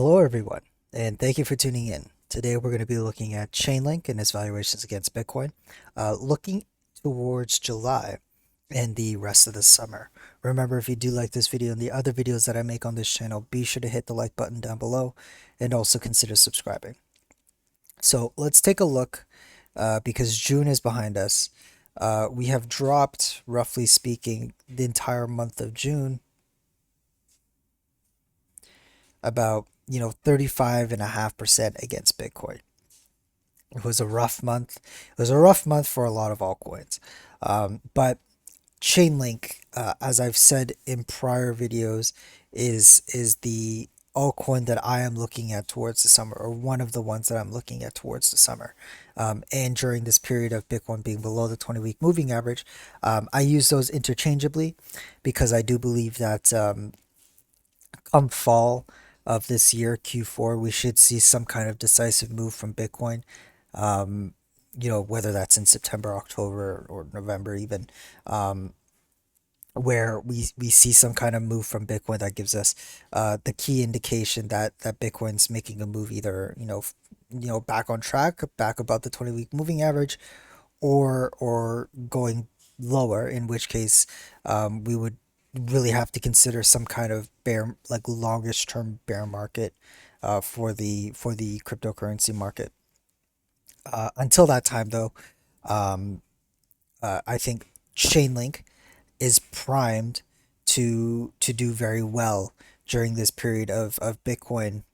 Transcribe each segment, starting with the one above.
Hello, everyone, and thank you for tuning in. Today, we're going to be looking at Chainlink and its valuations against Bitcoin, looking towards July and the rest of the summer. Remember, if you do like this video and the other videos that I make on this channel, be sure to hit the like button down below and also consider subscribing. So let's take a look because June is behind us. We have dropped, roughly speaking, the entire month of June about 35.5% against Bitcoin. It was a rough month. It was a rough month for a lot of altcoins. But Chainlink, as I've said in prior videos, is the altcoin that I am looking at towards the summer, or one of the ones that I'm looking at towards the summer. And during this period of Bitcoin being below the 20-week moving average, I use those interchangeably because I do believe that come fall of this year, Q4, we should see some kind of decisive move from Bitcoin. Um, whether that's in September, October, or November, even, where we see some kind of move from Bitcoin that gives us the key indication that Bitcoin's making a move, either back on track, back above the 20-week moving average, or going lower, in which case we would really have to consider some kind of bear, like longish term bear market for the cryptocurrency market. Until that time, though, um, I think Chainlink is primed to do very well during this period of Bitcoin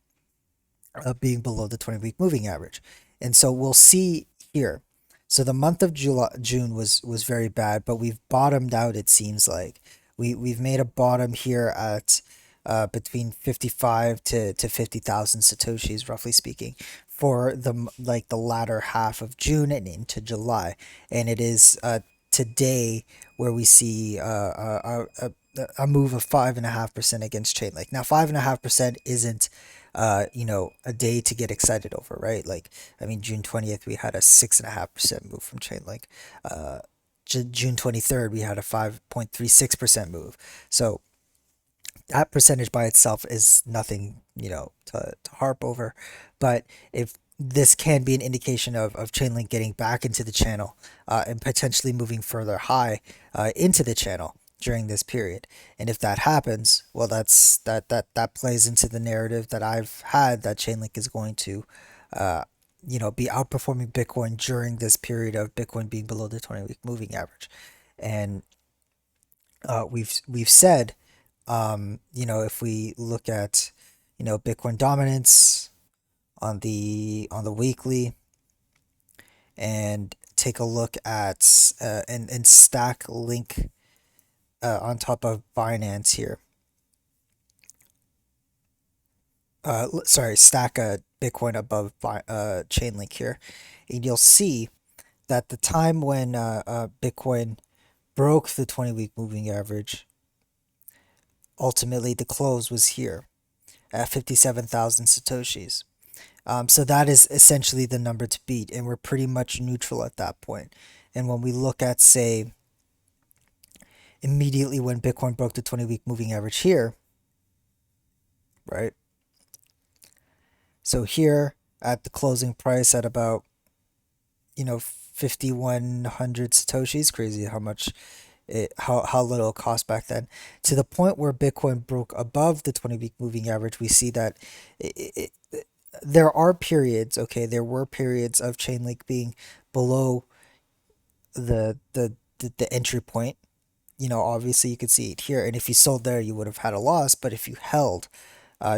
being below the 20-week moving average. And so we'll see here. So the month of June was very bad, but we've bottomed out, it seems like. We've made a bottom here at between 55 to 50,000 satoshis, roughly speaking, for the latter half of June and into July. And it is today where we see a move of 5.5% against Chainlink. Now, 5.5% isn't a day to get excited over, right? Like, I mean, June 20th, we had a 6.5% move from Chainlink. June 23rd, we had a 5.36% move. So that percentage by itself is nothing, to harp over. But if this can be an indication of Chainlink getting back into the channel and potentially moving further high into the channel during this period. And if that happens, well, that plays into the narrative that I've had that Chainlink is going to, be outperforming Bitcoin during this period of Bitcoin being below the 20-week moving average. And we've said, if we look at, Bitcoin dominance on the weekly and take a look at and stack link on top of Binance here. Sorry, stack a Bitcoin above Chainlink here, and you'll see that the time when Bitcoin broke the 20-week moving average, ultimately the close was here at 57,000 satoshis. So that is essentially the number to beat, and we're pretty much neutral at that point. And when we look at, say, immediately when Bitcoin broke the 20-week moving average here, right? So here at the closing price at about 5,100 satoshis, crazy how much how little it cost back then, to the point where Bitcoin broke above the 20-week moving average. We see that there are periods, okay, there were periods of Chainlink being below the entry point. Obviously you could see it here, and if you sold there, you would have had a loss. But if you held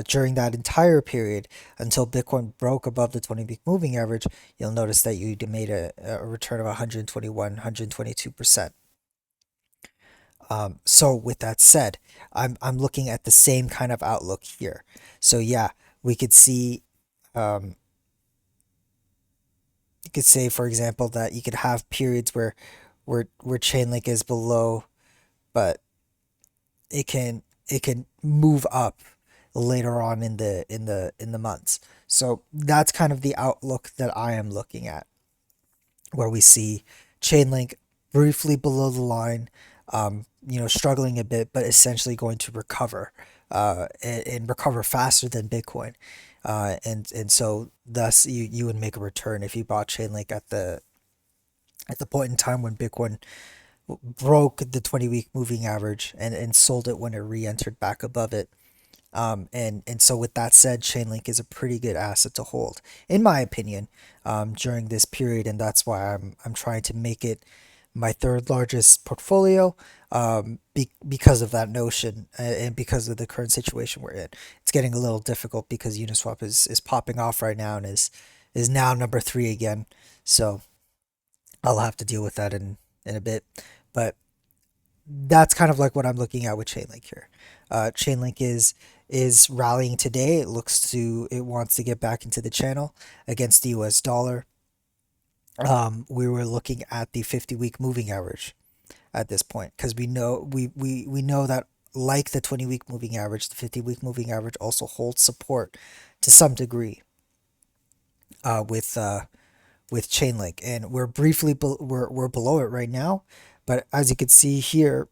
during that entire period until Bitcoin broke above the 20-week moving average, you'll notice that you made a return of 121, 122%. So with that said, I'm looking at the same kind of outlook here. So yeah, we could see, you could say, for example, that you could have periods where Chainlink is below, but it can move up later on in the months. So that's kind of the outlook that I am looking at, where we see Chainlink briefly below the line, struggling a bit, but essentially going to recover and recover faster than Bitcoin. And so thus you would make a return if you bought Chainlink at the point in time when Bitcoin broke the 20-week moving average and sold it when it re-entered back above it. And so with that said, Chainlink is a pretty good asset to hold, in my opinion, during this period, and that's why I'm trying to make it my third largest portfolio, because of that notion and because of the current situation we're in. It's getting a little difficult because Uniswap is popping off right now and is now number three again. So I'll have to deal with that in a bit, but that's kind of like what I'm looking at with Chainlink here. Chainlink is rallying today. It wants to get back into the channel against the US dollar. We were looking at the 50-week moving average at this point because we know that, like the 20-week moving average, the 50-week moving average also holds support to some degree, uh, with uh, with Chainlink, and we're below it right now. But as you can see here,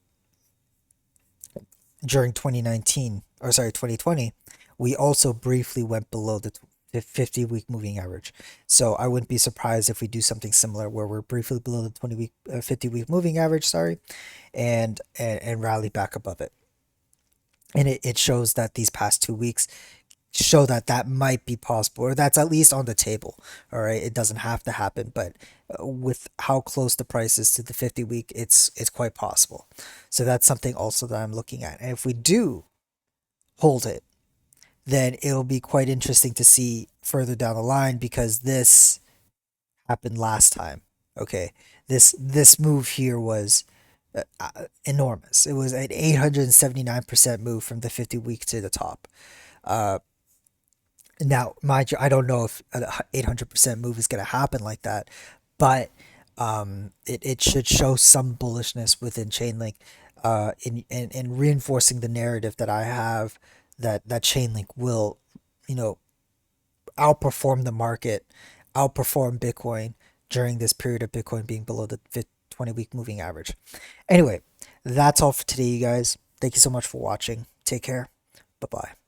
during 2019, or sorry, 2020, we also briefly went below the 50-week moving average. So I wouldn't be surprised if we do something similar where we're briefly below the 20-week 50-week moving average, sorry, and rally back above it. And it shows that these past 2 weeks show that that might be possible, or that's at least on the table. All right, it doesn't have to happen, but with how close the price is to the 50-week, it's quite possible. So that's something also that I'm looking at. And if we do hold it, then it'll be quite interesting to see further down the line because this happened last time. Okay, this move here was enormous. It was an 879% move from the 50-week to the top. Uh, Now, mind you, I don't know if an 800% move is going to happen like that, but it should show some bullishness within Chainlink, in reinforcing the narrative that I have, that Chainlink will, you know, outperform the market, outperform Bitcoin during this period of Bitcoin being below the 20-week moving average. Anyway, that's all for today, you guys. Thank you so much for watching. Take care. Bye bye.